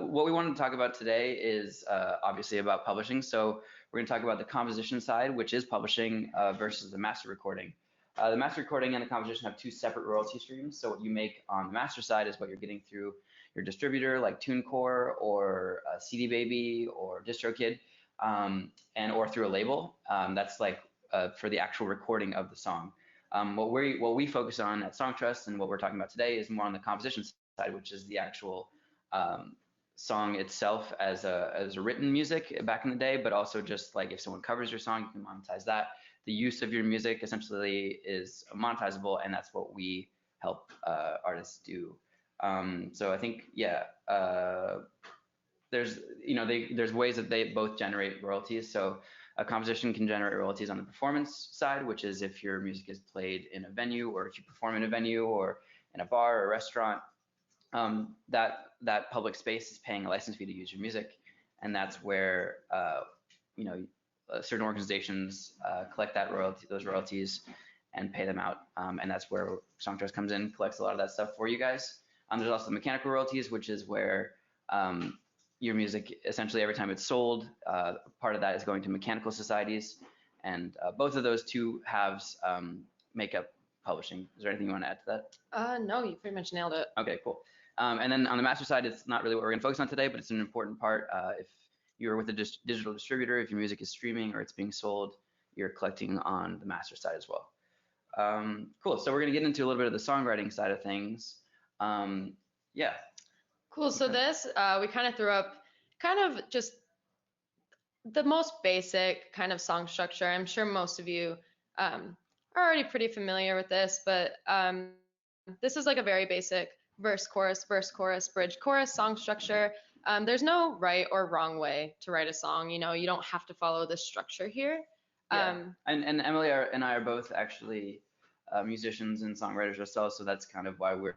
what we wanted to talk about today is obviously about publishing. So we're going to talk about the composition side, which is publishing, versus the master recording. The master recording and the composition have two separate royalty streams. So what you make on the master side is what you're getting through your distributor, like TuneCore or CD Baby or DistroKid, or through a label. That's like for the actual recording of the song. What we focus on at Songtrust and what we're talking about today is more on the composition side, which is the actual song itself as a written music back in the day, but also just like if someone covers your song, you can monetize that. The use of your music essentially is monetizable, and that's what we help artists do. So I think, yeah, there's ways that they both generate royalties. So a composition can generate royalties on the performance side, which is if your music is played in a venue, or if you perform in a venue or in a bar or a restaurant. That public space is paying a license fee to use your music, and that's where certain organizations collect those royalties and pay them out, and that's where Songtrust comes in, collects a lot of that stuff for you guys. There's also the mechanical royalties, which is where your music, essentially every time it's sold, part of that is going to mechanical societies, and both of those two halves make up publishing. Is there anything you want to add to that? No, you pretty much nailed it. Okay, cool. And then on the master side, it's not really what we're going to focus on today, but it's an important part. If you're with a digital distributor, if your music is streaming or it's being sold, you're collecting on the master side as well. Cool. So we're going to get into a little bit of the songwriting side of things. Yeah. Cool. So this, we kind of threw up kind of just the most basic kind of song structure. I'm sure most of you are already pretty familiar with this, but this is like a very basic verse, chorus, bridge, chorus song structure. There's no right or wrong way to write a song. You don't have to follow this structure here. Yeah. And Emily and I are both actually musicians and songwriters ourselves, so that's kind of why we're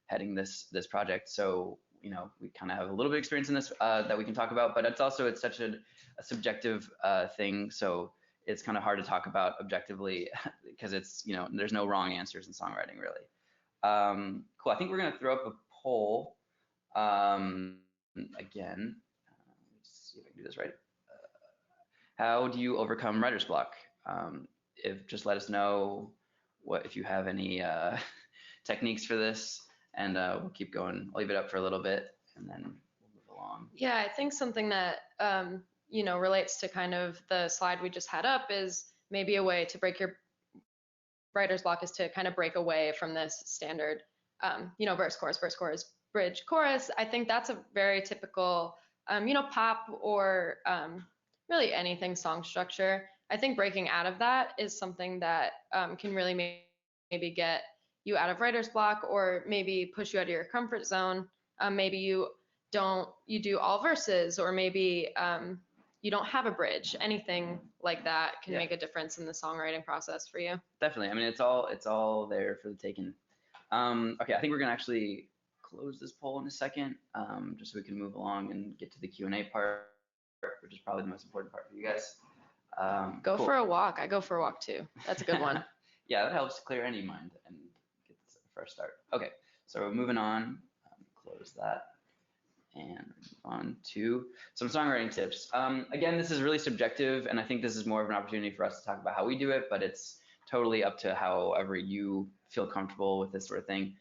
heading this project. So we kind of have a little bit of experience in this that we can talk about, but it's such a subjective thing, so it's kind of hard to talk about objectively because it's there's no wrong answers in songwriting really. Cool. I think we're gonna throw up a poll again. Let's see if I can do this right. How do you overcome writer's block? Just let us know if you have any techniques for this, and we'll keep going. I'll leave it up for a little bit, and then we'll move along. Yeah, I think something that relates to kind of the slide we just had up is maybe a way to break your writer's block is to kind of break away from this standard, verse, chorus, bridge, chorus. I think that's a very typical, pop or really anything song structure. I think breaking out of that is something that can really maybe get you out of writer's block, or maybe push you out of your comfort zone. Maybe you do all verses, or maybe you don't have a bridge. Anything like that can make a difference in the songwriting process for you. Definitely. I mean, it's all there for the taking. Okay, I think we're gonna actually close this poll in a second, just so we can move along and get to the Q&A part, which is probably the most important part for you guys. Go cool. For a walk. I go for a walk too. That's a good one. Yeah, that helps clear any mind and get a fresh start. Okay, so moving on. Close that. And move on to some songwriting tips. Again, this is really subjective, and I think this is more of an opportunity for us to talk about how we do it, but it's totally up to however you feel comfortable with this sort of thing.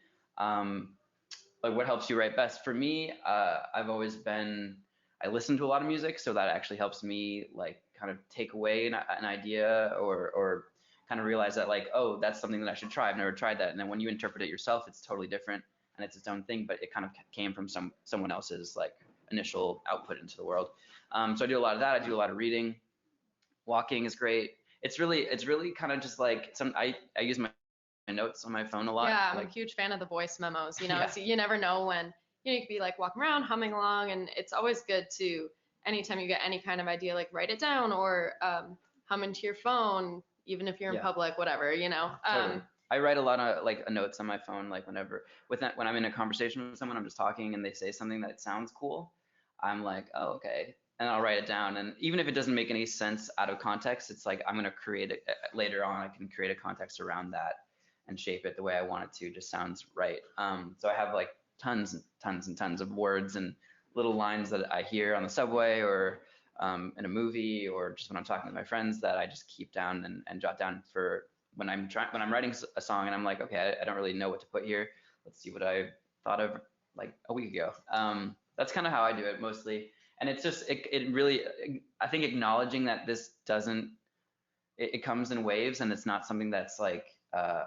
Like what helps you write best? For me, I've always been, I listen to a lot of music, so that actually helps me like kind of take away an idea or kind of realize that like, oh, that's something that I should try. I've never tried that. And then when you interpret it yourself, it's totally different. And it's its own thing, but it kind of came from someone else's like initial output into the world. So I do a lot of that. I do a lot of reading. Walking is great. It's really kind of just like I use my notes on my phone a lot. Yeah, I'm a huge fan of the voice memos. So you never know when you could be like walking around, humming along, and it's always good to, anytime you get any kind of idea, like write it down or hum into your phone, even if you're in public, whatever. Totally. I write a lot of like notes on my phone, like when I'm in a conversation with someone, I'm just talking and they say something that sounds cool. I'm like, oh, okay. And I'll write it down. And even if it doesn't make any sense out of context, it's like, I'm going to create it later on. I can create a context around that and shape it the way I want it to. Just sounds right. So I have like tons and tons and tons of words and little lines that I hear on the subway or in a movie or just when I'm talking to my friends that I just keep down and jot down for when I'm writing a song and I'm like, okay, I don't really know what to put here. Let's see what I thought of like a week ago. That's kind of how I do it mostly. And it's just, it really, I think acknowledging that this doesn't, it comes in waves and it's not something that's like,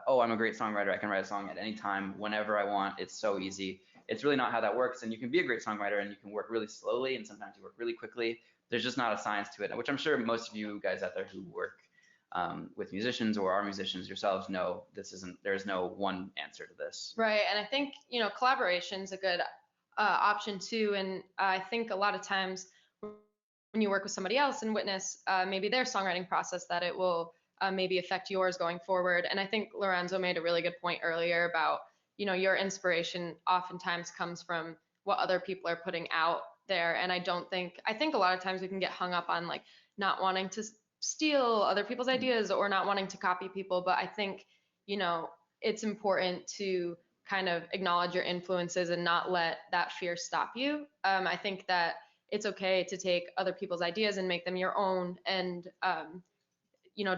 oh, I'm a great songwriter. I can write a song at any time, whenever I want. It's so easy. It's really not how that works. And you can be a great songwriter and you can work really slowly and sometimes you work really quickly. There's just not a science to it, which I'm sure most of you guys out there who work with musicians or are musicians yourselves know there's no one answer to this. Right. And I think, collaboration's a good option too. And I think a lot of times when you work with somebody else and witness maybe their songwriting process, that it will maybe affect yours going forward. And I think Lorenzo made a really good point earlier about, your inspiration oftentimes comes from what other people are putting out there. And I think a lot of times we can get hung up on like not wanting to steal other people's ideas or not wanting to copy people. But I think, it's important to kind of acknowledge your influences and not let that fear stop you. I think that it's okay to take other people's ideas and make them your own and,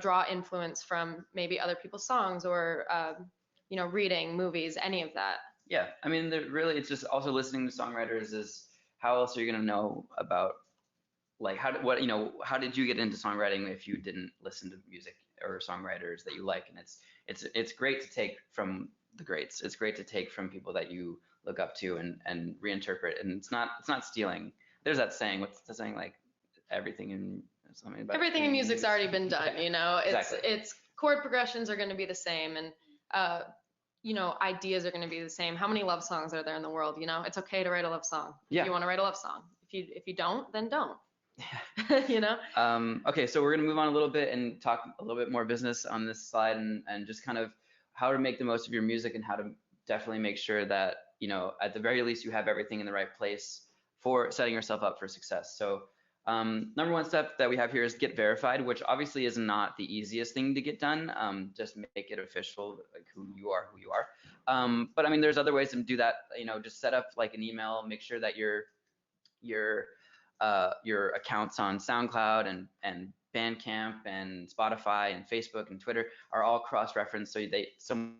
draw influence from maybe other people's songs or, reading, movies, any of that. Yeah, I mean, really, it's just also listening to songwriters is how else are you going to know about like how did you get into songwriting if you didn't listen to music or songwriters that you like? And it's great to take from the greats. It's great to take from people that you look up to and reinterpret. And it's not stealing. There's that saying. What's the saying? Like everything in something about everything in music's already been done. Yeah, exactly. It's chord progressions are going to be the same, and ideas are going to be the same. How many love songs are there in the world? It's okay to write a love song. Yeah. If you want to write a love song. If you don't, then don't. Okay, so we're gonna move on a little bit and talk a little bit more business on this slide and just kind of how to make the most of your music and how to definitely make sure that at the very least you have everything in the right place for setting yourself up for success. So number one step that we have here is get verified, which obviously is not the easiest thing to get done. Just make it official, like who you are. But I mean, there's other ways to do that. Just set up like an email, make sure that your accounts on SoundCloud and Bandcamp and Spotify and Facebook and Twitter are all cross-referenced, so someone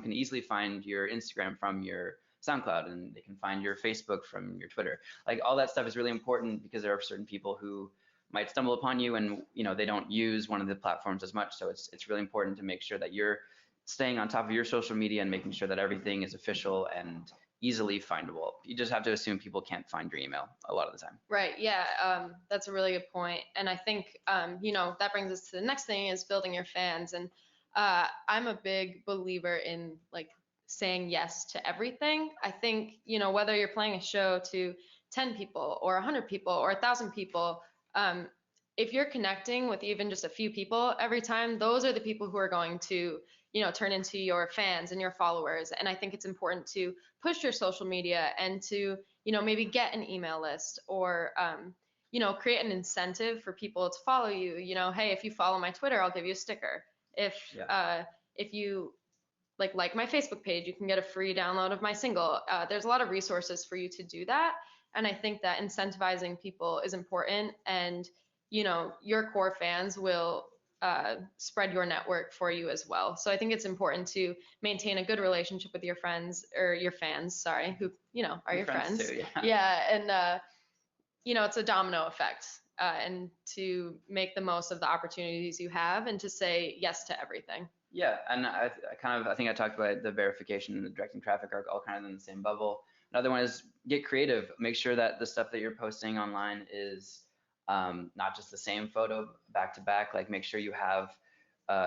can easily find your Instagram from your SoundCloud and they can find your Facebook from your Twitter. Like all that stuff is really important because there are certain people who might stumble upon you and they don't use one of the platforms as much. So it's really important to make sure that you're staying on top of your social media and making sure that everything is official and easily findable. You just have to assume people can't find your email a lot of the time. Right. Yeah. That's a really good point. And I think, that brings us to the next thing is building your fans. And I'm a big believer in like saying yes to everything. I think, whether you're playing a show to 10 people or 100 people or 1,000 people, if you're connecting with even just a few people every time, those are the people who are going to turn into your fans and your followers. And I think it's important to push your social media and to, maybe get an email list or, create an incentive for people to follow you. Hey, if you follow my Twitter, I'll give you a sticker. If you like my Facebook page, you can get a free download of my single. There's a lot of resources for you to do that. And I think that incentivizing people is important. And, your core fans will spread your network for you as well. So I think it's important to maintain a good relationship with your friends or your fans, sorry, who, are your friends. Too, yeah. Yeah. And, it's a domino effect and to make the most of the opportunities you have and to say yes to everything. Yeah. And I think I talked about the verification and the directing traffic are all kind of in the same bubble. Another one is get creative. Make sure that the stuff that you're posting online is not just the same photo back to back. Like make sure you have,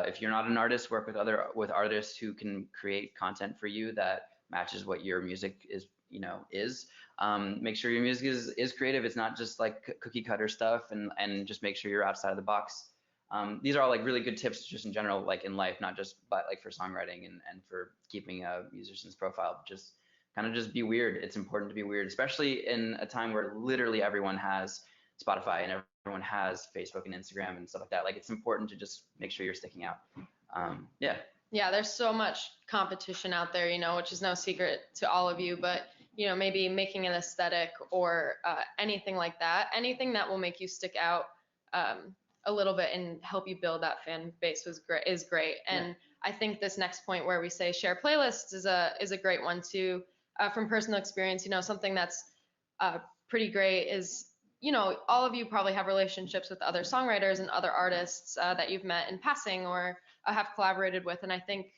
if you're not an artist, work with artists who can create content for you that matches what your music is. Make sure your music is creative. It's not just like cookie cutter stuff, and just make sure you're outside of the box. These are all like really good tips just in general, like in life, not just but like for songwriting and for keeping a musician's profile. Just kind of just be weird. It's important to be weird, especially in a time where literally everyone has Spotify and everyone has Facebook and Instagram and stuff like that. Like it's important to just make sure you're sticking out. Yeah, there's so much competition out there, which is no secret to all of you, but maybe making an aesthetic or anything like that. Anything that will make you stick out a little bit and help you build that fan base is great. And I think this next point where we say share playlists is a great one too. From personal experience, something that's pretty great is, all of you probably have relationships with other songwriters and other artists that you've met in passing or have collaborated with. And I think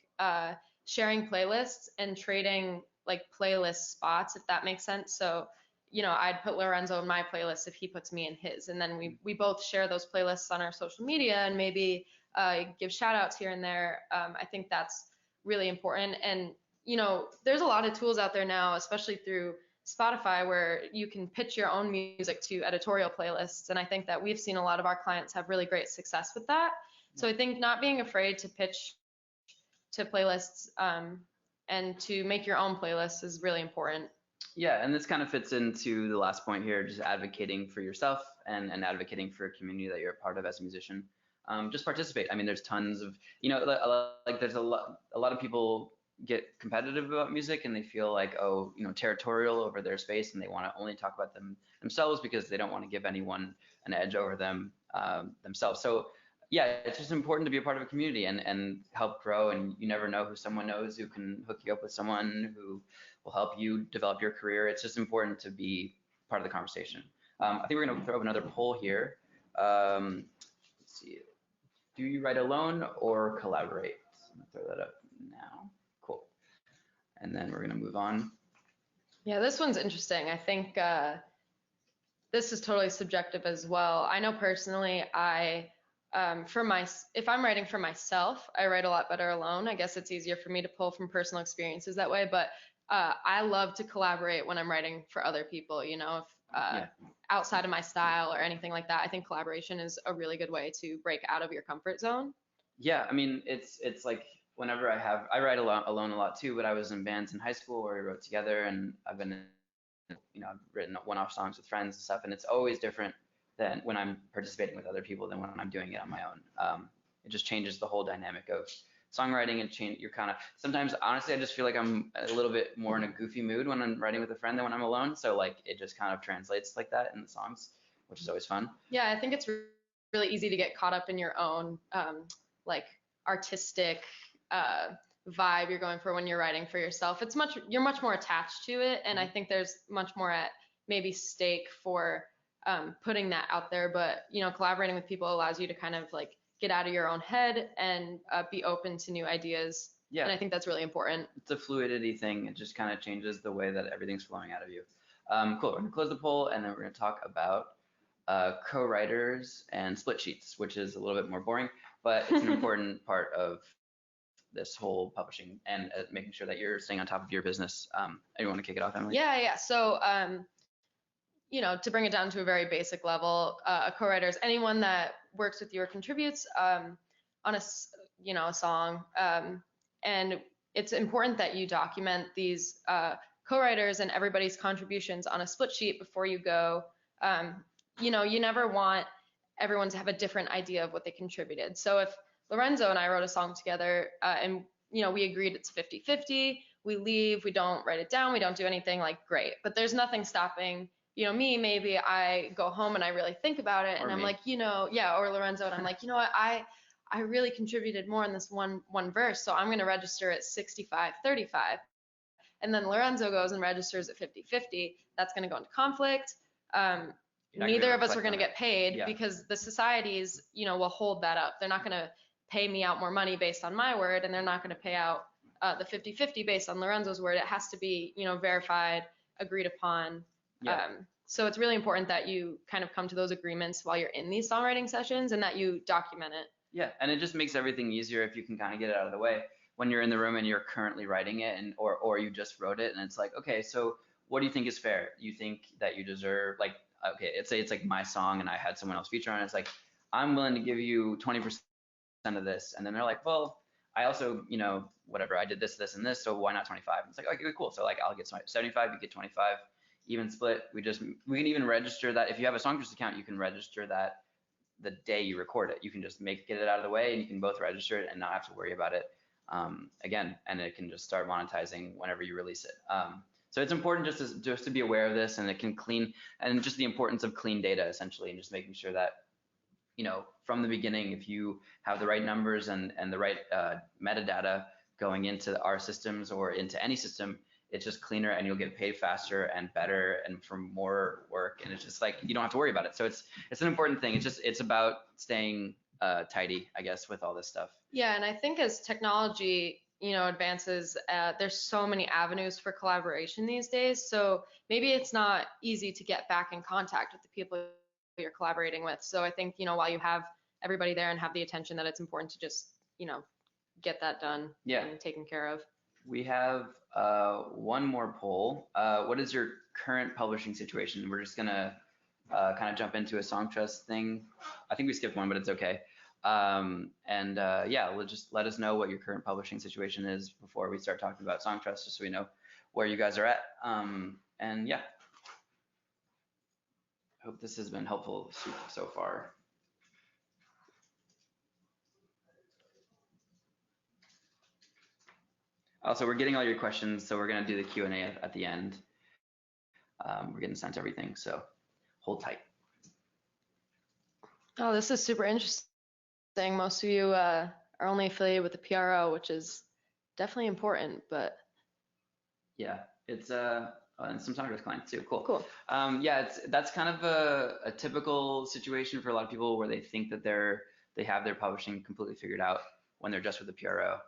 sharing playlists and trading like playlist spots, if that makes sense. So, I'd put Lorenzo in my playlist if he puts me in his, and then we both share those playlists on our social media and maybe give shout outs here and there. I think that's really important. And, there's a lot of tools out there now, especially through Spotify, where you can pitch your own music to editorial playlists. And I think that we've seen a lot of our clients have really great success with that. So I think not being afraid to pitch to playlists and to make your own playlists is really important. Yeah, and this kind of fits into the last point here, just advocating for yourself and advocating for a community that you're a part of as a musician. Just participate. I mean, there's tons of, like there's a lot of people get competitive about music and they feel like, territorial over their space, and they want to only talk about themselves because they don't want to give anyone an edge over themselves. So yeah, it's just important to be a part of a community and help grow. And you never know who someone knows who can hook you up with someone who will help you develop your career. It's just important to be part of the conversation. I think we're going to throw up another poll here. Let's see. Do you write alone or collaborate? I'm going to throw that up now. Cool. And then we're going to move on. Yeah, this one's interesting. I think this is totally subjective as well. I know personally, if I'm writing for myself, I write a lot better alone. I guess it's easier for me to pull from personal experiences that way, but I love to collaborate when I'm writing for other people, if outside of my style or anything like that. I think collaboration is a really good way to break out of your comfort zone. Yeah, I mean, it's like whenever I write alone a lot too, but I was in bands in high school where we wrote together, and I've written one-off songs with friends and stuff, and it's always different than when I'm participating with other people than when I'm doing it on my own. It just changes the whole dynamic of songwriting, and you're kind of, sometimes honestly I just feel like I'm a little bit more in a goofy mood when I'm writing with a friend than when I'm alone, so like it just kind of translates like that in the songs, which is always fun. Yeah, I think it's really easy to get caught up in your own like artistic vibe you're going for when you're writing for yourself. You're much more attached to it, and I think there's much more at maybe stake for putting that out there. But collaborating with people allows you to kind of like get out of your own head and be open to new ideas. Yeah. And I think that's really important. It's a fluidity thing. It just kind of changes the way that everything's flowing out of you. Cool. We're gonna close the poll, and then we're gonna talk about co-writers and split sheets, which is a little bit more boring, but it's an important part of this whole publishing and making sure that you're staying on top of your business. You want to kick it off, Emily? Yeah. So, to bring it down to a very basic level, a co-writer is anyone that works with you or contributes on a song. And it's important that you document these co-writers and everybody's contributions on a split sheet before you go. You never want everyone to have a different idea of what they contributed. So if Lorenzo and I wrote a song together and we agreed it's 50-50, we leave, we don't write it down, we don't do anything, like great. But there's nothing stopping me, maybe I go home and I really think about it, and I'm like, or Lorenzo, and I'm like, what, I really contributed more in this one verse, so I'm going to register at 65-35. And then Lorenzo goes and registers at 50-50. That's going to go into conflict. Neither of us are going to get paid because the societies, will hold that up. They're not going to pay me out more money based on my word, and they're not going to pay out the 50-50 based on Lorenzo's word. It has to be, verified, agreed upon. Yeah. So it's really important that you kind of come to those agreements while you're in these songwriting sessions and that you document it. Yeah, and it just makes everything easier if you can kind of get it out of the way when you're in the room and you're currently writing it, and or you just wrote it, and it's like, okay, so what do you think is fair? You think that you deserve, like, okay, it's like my song and I had someone else feature on it. It's like, I'm willing to give you 20% of this, and then they're like, well, I also, whatever, I did this, this, and this, so why not 25? And it's like, okay, cool. So like, I'll get 75, you get 25. Even split. We can even register that. If you have a Songtrust account, you can register that the day you record it. You can just get it out of the way, and you can both register it and not have to worry about it again. And it can just start monetizing whenever you release it. So it's important just to be aware of this, and it can clean, and just the importance of clean data essentially, and just making sure that, you know, from the beginning, if you have the right numbers and the right metadata going into our systems or into any system, it's just cleaner, and you'll get paid faster and better and for more work, and it's just like you don't have to worry about it. So it's an important thing. It's about staying tidy, I guess, with all this stuff. Yeah, and I think as technology, you know, advances, there's so many avenues for collaboration these days. So maybe it's not easy to get back in contact with the people you're collaborating with. So I think, you know, while you have everybody there and have the attention, that it's important to just, you know, get that done and taken care of. We have one more poll. What is your current publishing situation? We're just gonna kind of jump into a Songtrust thing. I think we skipped one, but it's okay. Yeah, just let us know what your current publishing situation is before we start talking about Songtrust, just so we know where you guys are at. And yeah, I hope this has been helpful so far. Also, we're getting all your questions, so we're gonna do the Q&A at the end. We're getting sent everything, so hold tight. Oh, this is super interesting. Most of you are only affiliated with the PRO, which is definitely important, but yeah, it's and some Songtrust clients too. Cool. Yeah, that's kind of a typical situation for a lot of people where they think that they have their publishing completely figured out when they're just with the PRO.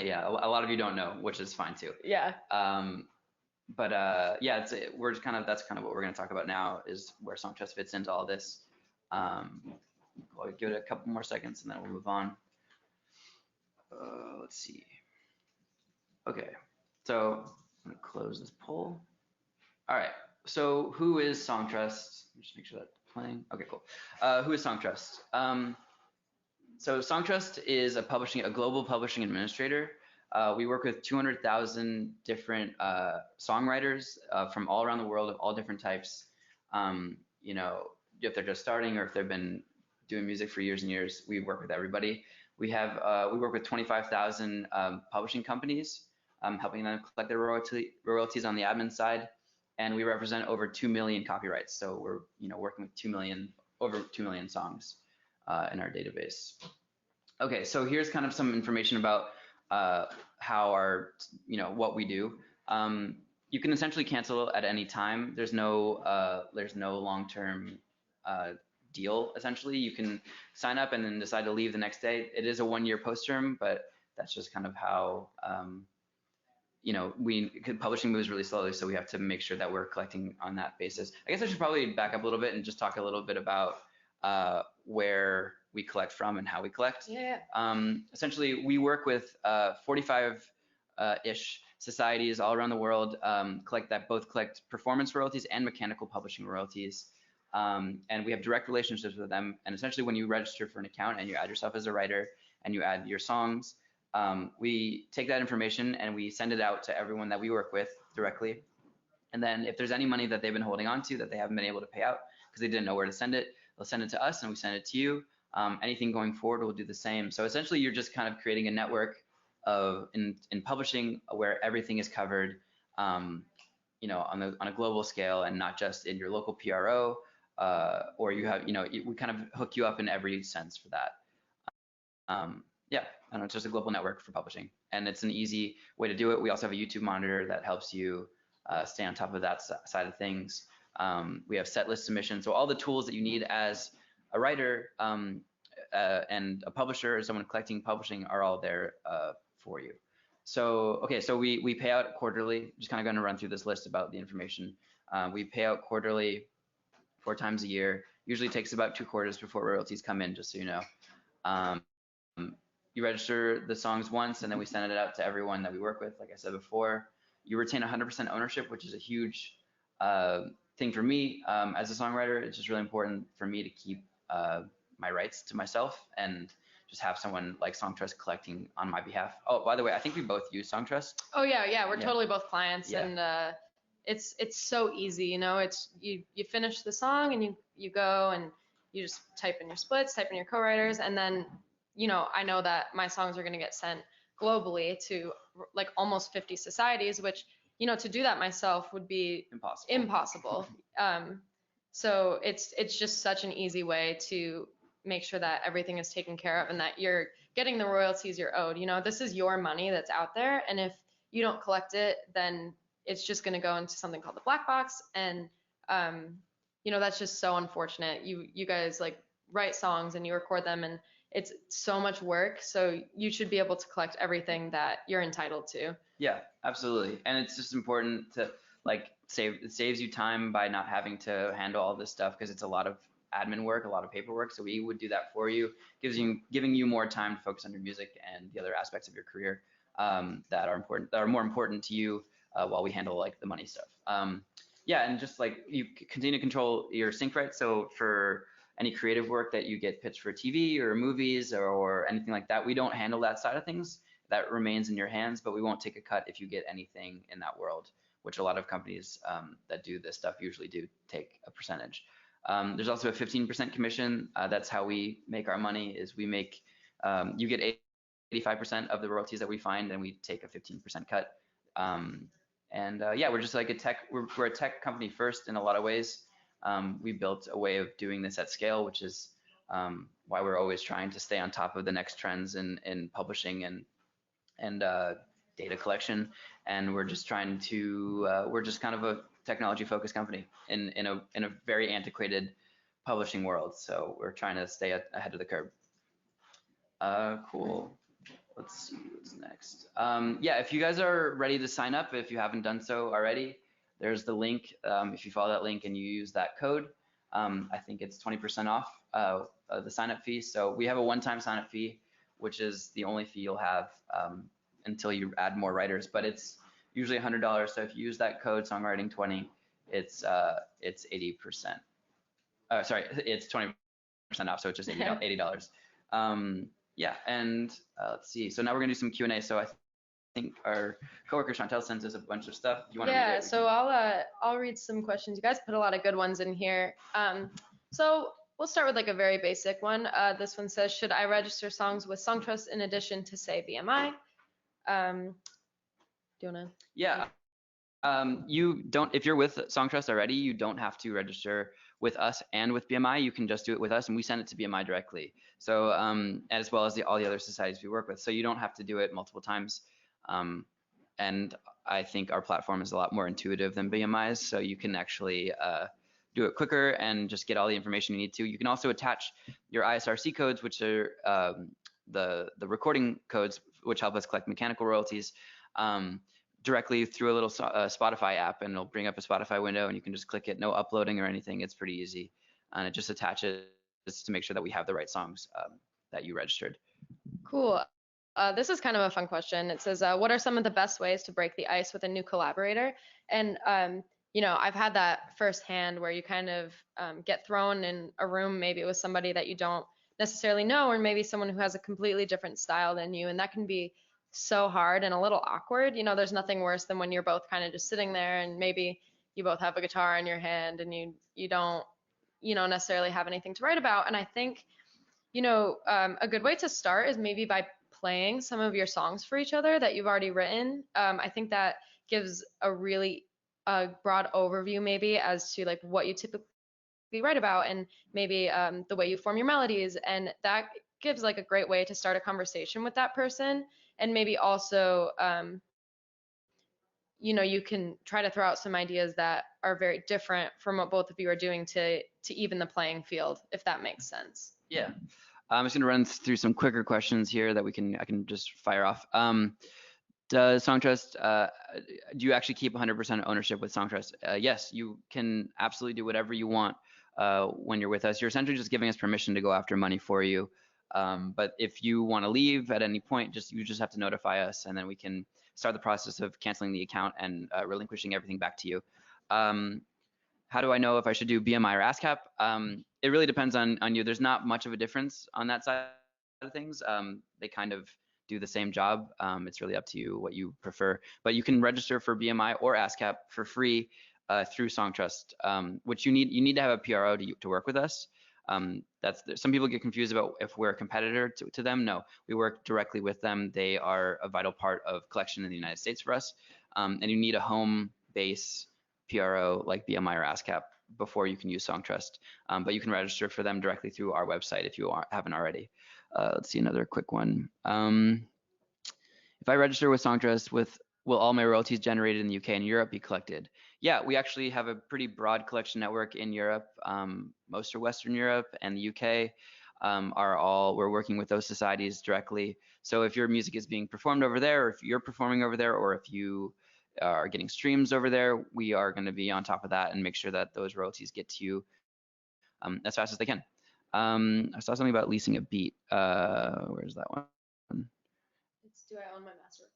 Yeah, a lot of you don't know, which is fine too. Yeah. Yeah, that's kind of what we're going to talk about now, is where Songtrust fits into all this. I'll give it a couple more seconds and then we'll move on. Let's see. Okay, so I'm going to close this poll. All right, so who is Songtrust? Just make sure that's playing. Okay, cool. Who is Songtrust? So Songtrust is a global publishing administrator. We work with 200,000 different songwriters from all around the world of all different types. You know, if they're just starting or if they've been doing music for years and years, we work with everybody. We work with 25,000 publishing companies, helping them collect their royalties on the admin side, and we represent over 2 million copyrights. So we're, you know, working with over 2 million songs in our database. Okay, so here's kind of some information about how what we do. You can essentially cancel at any time. There's no long-term deal. Essentially, you can sign up and then decide to leave the next day. It is a 1-year post term, but that's just kind of how publishing moves really slowly, so we have to make sure that we're collecting on that basis. I guess I should probably back up a little bit and just talk a little bit about where we collect from and how we collect. Yeah. Essentially, we work with 45-ish societies all around the world, both collect performance royalties and mechanical publishing royalties. And we have direct relationships with them. And essentially, when you register for an account and you add yourself as a writer and you add your songs, we take that information and we send it out to everyone that we work with directly. And then if there's any money that they've been holding on to that they haven't been able to pay out because they didn't know where to send it, they'll send it to us and we send it to you. Anything going forward, we'll do the same. So essentially, you're just kind of creating a network in publishing where everything is covered, on a global scale and not just in your local PRO, or you have, we kind of hook you up in every sense for that. Yeah, and it's just a global network for publishing, and it's an easy way to do it. We also have a YouTube monitor that helps you stay on top of that side of things. We have set list submissions, so all the tools that you need as a writer and a publisher or someone collecting publishing are all there for you. So, okay, so we pay out quarterly. Just kind of going to run through this list about the information. We pay out quarterly 4 times a year. Usually takes about 2 quarters before royalties come in, just so you know. You register the songs once, and then we send it out to everyone that we work with, like I said before. You retain 100% ownership, which is a huge thing for me as a songwriter. It's just really important for me to keep my rights to myself and just have someone like Songtrust collecting on my behalf. Oh, by the way, I think we both use Songtrust. Oh yeah, we're totally both clients, and it's so easy. It's you finish the song and you go and you just type in your splits, type in your co-writers, and then I know that my songs are going to get sent globally to like almost 50 societies, which, you know, to do that myself would be impossible. So it's just such an easy way to make sure that everything is taken care of and that you're getting the royalties you're owed. You know, this is your money that's out there, and if you don't collect it, then it's just going to go into something called the black box, and you know, that's just so unfortunate. You guys like write songs and you record them, and it's so much work, so you should be able to collect everything that you're entitled to. Yeah, absolutely. And it's just important to like it saves you time by not having to handle all this stuff, because it's a lot of admin work, a lot of paperwork. So we would do that for you, giving you more time to focus on your music and the other aspects of your career that are more important to you while we handle like the money stuff. Yeah, and just like you continue to control your sync rights. So for any creative work that you get pitched for TV or movies or anything like that, we don't handle that side of things. That remains in your hands, but we won't take a cut if you get anything in that world, which a lot of companies that do this stuff usually do take a percentage. There's also a 15% commission. That's how we make our money. Is we make you get 85% of the royalties that we find, and we take a 15% cut. Yeah, we're just like we're a tech company first in a lot of ways. We built a way of doing this at scale, which is why we're always trying to stay on top of the next trends in publishing and data collection. And we're just trying to we're just kind of a technology focused company in a very antiquated publishing world. So we're trying to stay ahead of the curve. Cool. Let's see what's next. Yeah, if you guys are ready to sign up, if you haven't done so already, there's the link. If you follow that link and you use that code, I think it's 20% off the sign up fee. So we have a one-time sign up fee, which is the only fee you'll have until you add more writers, but it's usually $100. So if you use that code songwriting20, it's 80%. Sorry, it's 20% off, so it's just $80. Yeah, and let's see. So now we're gonna do some Q&A. So I think our coworker Chantel sent us a bunch of stuff. Do you want to read it? So I'll read some questions. You guys put a lot of good ones in here. So we'll start with like a very basic one. This one says, should I register songs with Songtrust in addition to say BMI? Do you wanna? Yeah. You don't, if you're with Songtrust already, you don't have to register with us and with BMI. You can just do it with us, and we send it to BMI directly. So as well as all the other societies we work with. So you don't have to do it multiple times. And I think our platform is a lot more intuitive than BMI's, so you can actually do it quicker and just get all the information you need to. You can also attach your ISRC codes, which are the recording codes, which help us collect mechanical royalties, directly through a little Spotify app, and it'll bring up a Spotify window, and you can just click it, no uploading or anything. It's pretty easy, and it just attaches to make sure that we have the right songs that you registered. Cool. This is kind of a fun question. It says, what are some of the best ways to break the ice with a new collaborator? And you know, I've had that firsthand where you kind of get thrown in a room, maybe with somebody that you don't necessarily know, or maybe someone who has a completely different style than you, and that can be so hard and a little awkward. You know, there's nothing worse than when you're both kind of just sitting there and maybe you both have a guitar in your hand and you don't, you know, necessarily have anything to write about. And I think, you know, a good way to start is maybe by playing some of your songs for each other that you've already written. I think that gives a really broad overview maybe as to like what you typically write about, and maybe the way you form your melodies, and that gives like a great way to start a conversation with that person. And maybe also, you know, you can try to throw out some ideas that are very different from what both of you are doing to even the playing field, if that makes sense. Yeah. I'm just gonna run through some quicker questions here that I can just fire off. Does Songtrust, do you actually keep 100% ownership with Songtrust? Yes, you can absolutely do whatever you want when you're with us. You're essentially just giving us permission to go after money for you. But if you want to leave at any point, you just have to notify us, and then we can start the process of canceling the account and relinquishing everything back to you. How do I know if I should do BMI or ASCAP? It really depends on you. There's not much of a difference on that side of things. They kind of do the same job. It's really up to you what you prefer. But you can register for BMI or ASCAP for free through Songtrust, which you need to have a PRO to work with us. Some people get confused about if we're a competitor to them. No, we work directly with them. They are a vital part of collection in the United States for us. And you need a home base PRO like BMI or ASCAP before you can use Songtrust. But you can register for them directly through our website if you haven't already. Let's see another quick one. If I register with Songtrust, will all my royalties generated in the UK and Europe be collected? Yeah, we actually have a pretty broad collection network in Europe. Most are Western Europe, and the UK we're working with those societies directly. So if your music is being performed over there, or if you're performing over there, or if you are getting streams over there, we are going to be on top of that and make sure that those royalties get to you as fast as they can. I saw something about leasing a beat. Where's that one? Do I own my master recording?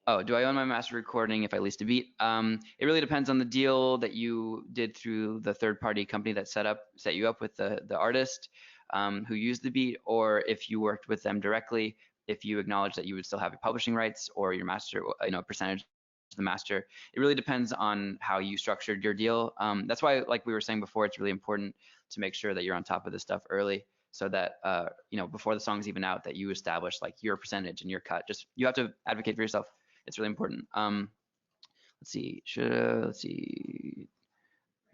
Oh, do I own my master recording if I leased a beat? It really depends on the deal that you did through the third-party company that set you up with the artist who used the beat, or if you worked with them directly, if you acknowledge that you would still have your publishing rights or your master, percentage of the master. It really depends on how you structured your deal. That's why, like we were saying before, it's really important to make sure that you're on top of this stuff early, so that before the song's even out, that you establish like your percentage and your cut. You have to advocate for yourself. It's really important. Let's see. Do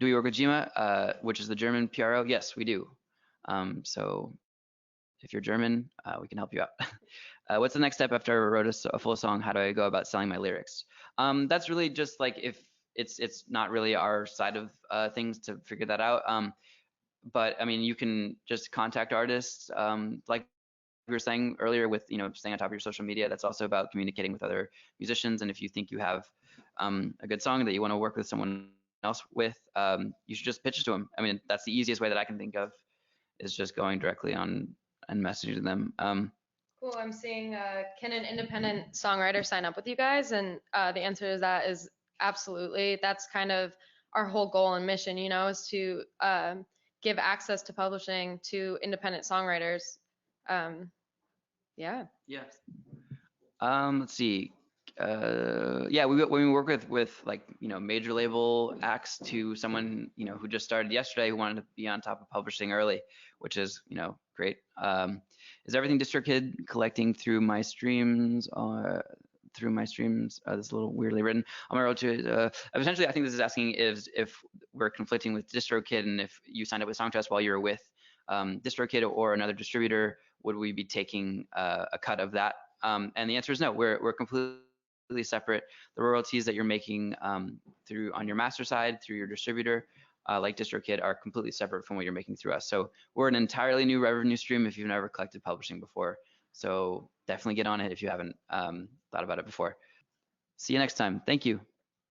we work with GEMA, which is the German PRO? Yes, we do. So if you're German, we can help you out. What's the next step after I wrote a full song? How do I go about selling my lyrics? That's really just like, if it's not really our side of things to figure that out. But I mean, you can just contact artists, like we were saying earlier, with staying on top of your social media. That's also about communicating with other musicians. And if you think you have a good song that you want to work with someone else with, you should just pitch it to them. I mean, that's the easiest way that I can think of, is just going directly on and messaging them. Cool. I'm seeing, can an independent songwriter sign up with you guys? And the answer to that is absolutely. That's kind of our whole goal and mission, is to give access to publishing to independent songwriters. Yeah. Yes. Let's see. Yeah, when we work with like major label acts to someone who just started yesterday, who wanted to be on top of publishing early, which is great. Is everything DistroKid collecting through my streams? This is a little weirdly written. On my road to essentially, I think this is asking if we're conflicting with DistroKid, and if you signed up with Songtrust while you were with DistroKid or another distributor, would we be taking a cut of that? And the answer is no. We're completely separate. The royalties that you're making on your master side through your distributor, like DistroKid, are completely separate from what you're making through us. So we're an entirely new revenue stream if you've never collected publishing before. So definitely get on it if you haven't thought about it before. See you next time. Thank you.